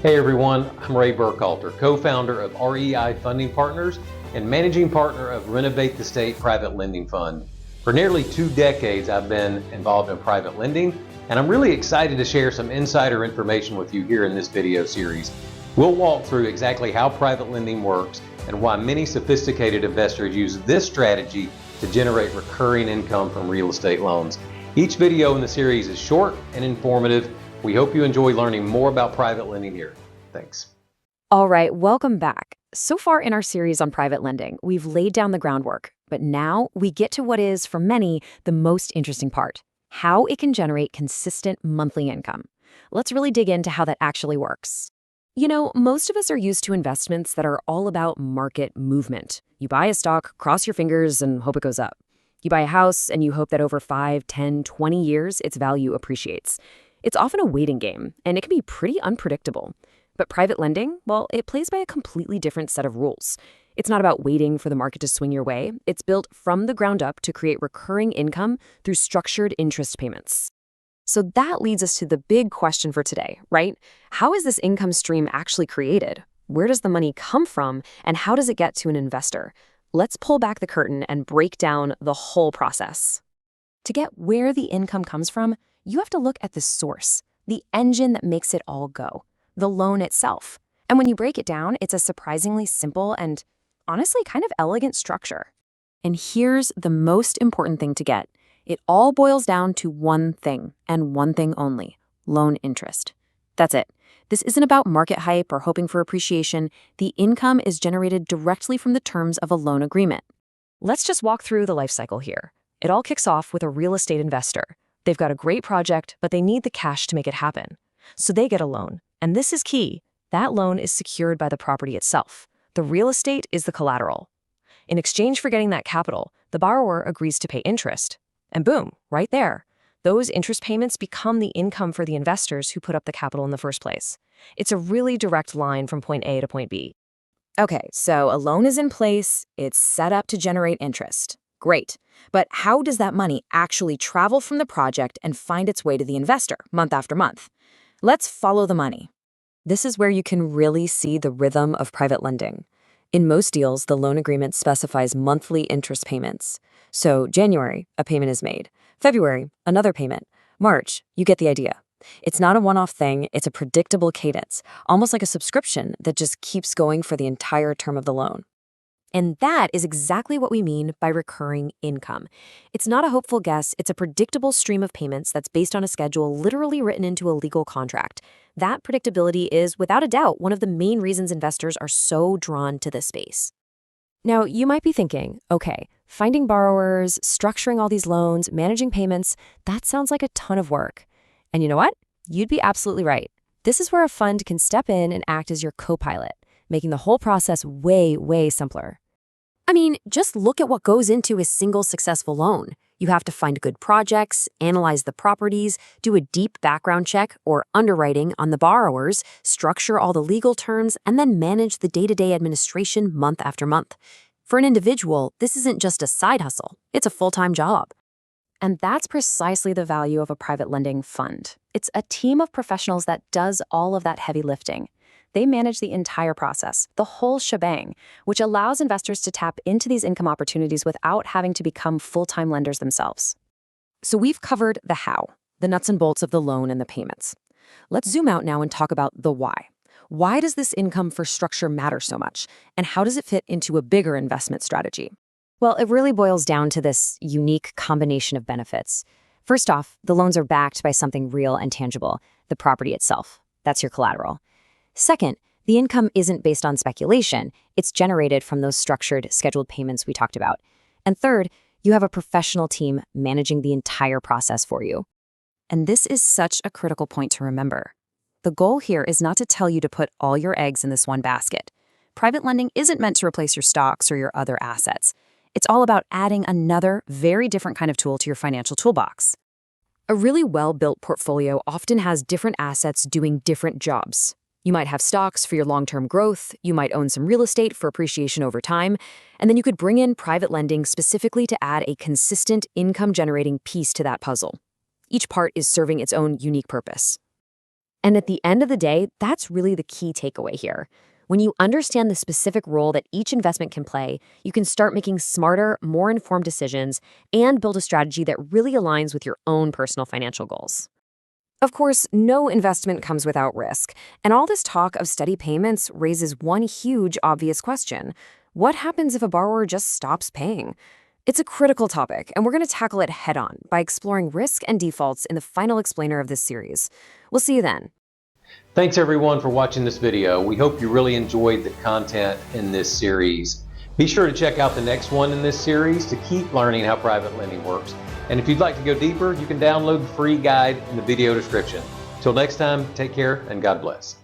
Hey everyone, I'm Ray Burkhalter, co-founder of REI Funding Partners and managing partner of Renovate the State Private Lending Fund. For nearly 2 decades, I've been involved in private lending, and I'm really excited to share some insider information with you here in this video series. We'll walk through exactly how private lending works and why many sophisticated investors use this strategy to generate recurring income from real estate loans. Each video in the series is short and informative. We hope you enjoy learning more about private lending here. Thanks. All right, welcome back. So far in our series on private lending, we've laid down the groundwork, but now we get to what is, for many, the most interesting part: how it can generate consistent monthly income. Let's really dig into how that actually works. You know, most of us are used to investments that are all about market movement. You buy a stock, cross your fingers, and hope it goes up. You buy a house, and you hope that over 5, 10, 20 years, its value appreciates. It's often a waiting game, and it can be pretty unpredictable. But private lending, well, it plays by a completely different set of rules. It's not about waiting for the market to swing your way. It's built from the ground up to create recurring income through structured interest payments. So that leads us to the big question for today, right? How is this income stream actually created? Where does the money come from, and how does it get to an investor? Let's pull back the curtain and break down the whole process. To get where the income comes from, you have to look at the source, the engine that makes it all go, the loan itself. And when you break it down, it's a surprisingly simple and honestly kind of elegant structure. And here's the most important thing to get. It all boils down to one thing, and one thing only: loan interest. That's it. This isn't about market hype or hoping for appreciation. The income is generated directly from the terms of a loan agreement. Let's just walk through the life cycle here. It all kicks off with a real estate investor. They've got a great project, but they need the cash to make it happen. So they get a loan. And this is key. That loan is secured by the property itself. The real estate is the collateral. In exchange for getting that capital, the borrower agrees to pay interest. And boom, right there. Those interest payments become the income for the investors who put up the capital in the first place. It's a really direct line from point A to point B. Okay, so a loan is in place. It's set up to generate interest. Great. But how does that money actually travel from the project and find its way to the investor month after month? Let's follow the money. This is where you can really see the rhythm of private lending. In most deals, the loan agreement specifies monthly interest payments. So January, a payment is made. February, another payment. March, you get the idea. It's not a one-off thing, it's a predictable cadence, almost like a subscription that just keeps going for the entire term of the loan. And that is exactly what we mean by recurring income. It's not a hopeful guess, it's a predictable stream of payments that's based on a schedule literally written into a legal contract. That predictability is, without a doubt, one of the main reasons investors are so drawn to this space. Now, you might be thinking, okay, finding borrowers, structuring all these loans, managing payments, that sounds like a ton of work. And you know what? You'd be absolutely right. This is where a fund can step in and act as your co-pilot, making the whole process way, way simpler. I mean, just look at what goes into a single successful loan. You have to find good projects, analyze the properties, do a deep background check or underwriting on the borrowers, structure all the legal terms, and then manage the day-to-day administration month after month. For an individual, this isn't just a side hustle, it's a full-time job. And that's precisely the value of a private lending fund. It's a team of professionals that does all of that heavy lifting. They manage the entire process, the whole shebang, which allows investors to tap into these income opportunities without having to become full-time lenders themselves. So we've covered the how, the nuts and bolts of the loan and the payments. Let's zoom out now and talk about the why. Why does this income for structure matter so much, and how does it fit into a bigger investment strategy? Well, it really boils down to this unique combination of benefits. First off, the loans are backed by something real and tangible, the property itself. That's your collateral. Second, the income isn't based on speculation. It's generated from those structured, scheduled payments we talked about. And third, you have a professional team managing the entire process for you. And this is such a critical point to remember. The goal here is not to tell you to put all your eggs in this one basket. Private lending isn't meant to replace your stocks or your other assets. It's all about adding another, very different kind of tool to your financial toolbox. A really well-built portfolio often has different assets doing different jobs. You might have stocks for your long-term growth, you might own some real estate for appreciation over time, and then you could bring in private lending specifically to add a consistent income-generating piece to that puzzle. Each part is serving its own unique purpose. And at the end of the day, that's really the key takeaway here. When you understand the specific role that each investment can play, you can start making smarter, more informed decisions and build a strategy that really aligns with your own personal financial goals. Of course, no investment comes without risk, and all this talk of steady payments raises one huge, obvious question. What happens if a borrower just stops paying? It's a critical topic, and we're going to tackle it head on by exploring risk and defaults in the final explainer of this series. We'll see you then. Thanks everyone for watching this video. We hope you really enjoyed the content in this series. Be sure to check out the next one in this series to keep learning how private lending works. And if you'd like to go deeper, you can download the free guide in the video description. Till next time, take care and God bless.